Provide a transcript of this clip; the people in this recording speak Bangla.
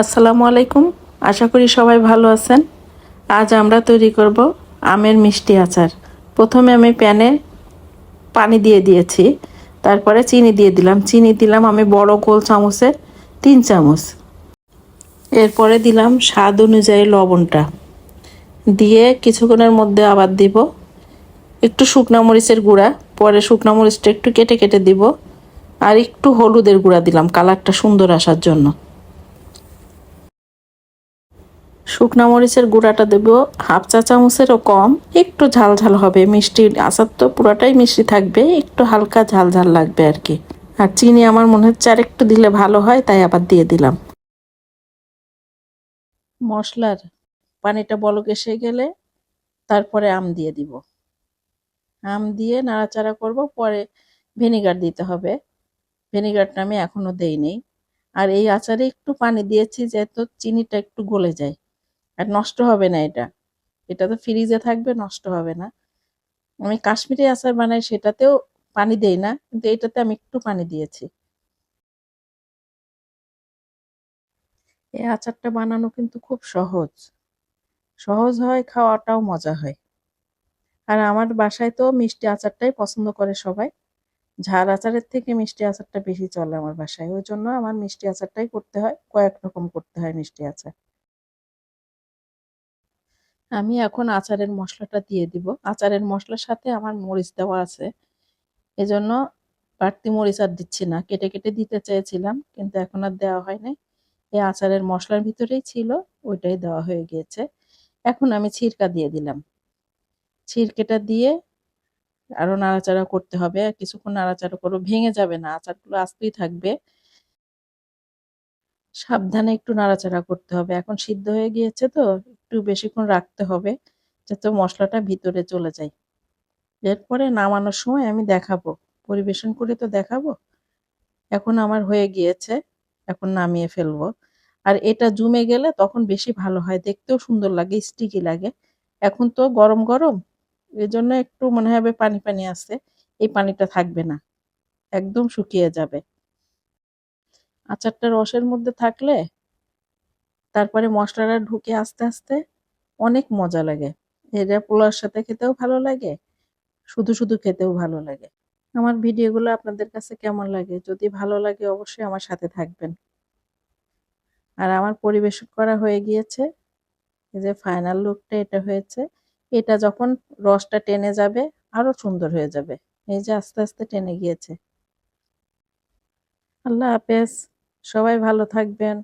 আসসালামু আলাইকুম। আশা করি সবাই ভালো আছেন। আজ আমরা তৈরি করব আমের মিষ্টি আচার। প্রথমে আমি প্যানে পানি দিয়ে দিয়েছি, তারপরে চিনি দিয়ে দিলাম। চিনি দিলাম আমি বড় গোল চামচের 3 চামচ। এরপরে দিলাম স্বাদ অনুযায়ী লবণটা দিয়ে কিছুক্ষণের মধ্যে আবার দিব একটু শুকনা মরিচের গুঁড়া। পরে শুকনা মরিচটা একটু কেটে কেটে দিব, আর একটু হলুদের গুঁড়া দিলাম কালারটা সুন্দর আসার জন্য। শুকনা মরিচের গুঁড়াটা দেব হাফ চা চামচেরও কম। একটু ঝাল ঝাল হবে, মিষ্টি আচার তো পুরোটাই মিষ্টি থাকবে, একটু হালকা ঝাল ঝাল লাগবে আর কি। আর চিনি আমার মনে হচ্ছে আর একটু দিলে ভালো হয়, তাই আবার দিয়ে দিলাম। মশলার পানিটা বলক এসে গেলে তারপরে আম দিয়ে দিব। আম দিয়ে নাড়াচাড়া করব, পরে ভিনেগার দিতে হবে। ভিনেগারটা আমি এখনো দেইনি। আর এই আচারে একটু পানি দিয়েছি যেহেতু চিনিটা একটু গলে যায়, আর নষ্ট হবে না। এটা তো ফ্রিজে থাকবে, নষ্ট হবে না। আমি কাশ্মীরি আচার বানাই, সেটাতেও পানি দেই না, কিন্তু এটাতে আমি একটু পানি দিয়েছি। এই আচারটা বানানো কিন্তু খুব সহজ সহজ হয়, খাওয়াটাও মজা হয়। আর আমার বাসায় তো মিষ্টি আচারটাই পছন্দ করে সবাই। ঝাল আচারের থেকে মিষ্টি আচারটা বেশি চলে আমার বাসায়, ওই জন্য আমার মিষ্টি আচারটাই করতে হয়, কয়েক রকম করতে হয় মিষ্টি আচার। আমি এখন আচারের মশলাটা দিয়ে দিব। আচারের মশলার সাথে আমার মরিচ দেওয়া আছে, এজন্য বাড়তি মরিচ আর দিচ্ছি না। কেটে কেটে দিতে চেয়েছিলাম, কিন্তু এখন আর দেওয়া হয় নাই। এই আচারের মশলার ভিতরেই ছিল, ওইটাই দেওয়া হয়ে গিয়েছে। এখন আমি ছিরকা দিয়ে দিলাম। ছিরকেটা দিয়ে আরো নাড়াচাড়া করতে হবে, আর কিছুক্ষণ নাড়াচাড়া করবো, ভেঙে যাবে না, আচারগুলো আস্তেই থাকবে। সাবধানে একটু নাড়াচাড়া করতে হবে। এখন সিদ্ধ হয়ে গিয়েছে তো, একটু বেশিক্ষণ রাখতে হবে যাতে মশলাটা ভিতরে চলে যায়। এরপরে নামানোর সময় আমি দেখাবো, পরিবেশন করে তো দেখাবো। এখন আমার হয়ে গিয়েছে, এখন নামিয়ে ফেলবো। আর এটা জমে গেলে তখন বেশি ভালো হয়, দেখতেও সুন্দর লাগে, স্টিকি লাগে। এখন তো গরম গরম, এজন্য একটু মনে হবে পানি পানি আছে। এই পানিটা থাকবে না, একদম শুকিয়ে যাবে। আচারটা রসের মধ্যে থাকলে তারপরে মশলাটা ঢুকে আস্তে আস্তে অনেক মজা লাগে। এটা পোলাওর সাথে খেতেও ভালো লাগে, শুধু শুধু খেতেও ভালো লাগে। আমার ভিডিওগুলো আপনাদের কাছে কেমন লাগে? যদি ভালো লাগে অবশ্যই আমার সাথে থাকবেন। আর আমার পরিবেশন করা হয়ে গিয়েছে, এই যে ফাইনাল লুকটা এটা হয়েছে। এটা যখন রসটা টেনে যাবে আরো সুন্দর হয়ে যাবে। এই যে আস্তে আস্তে টেনে গিয়েছে। আল্লাহ হাফেজ, সবাই ভালো থাকবেন।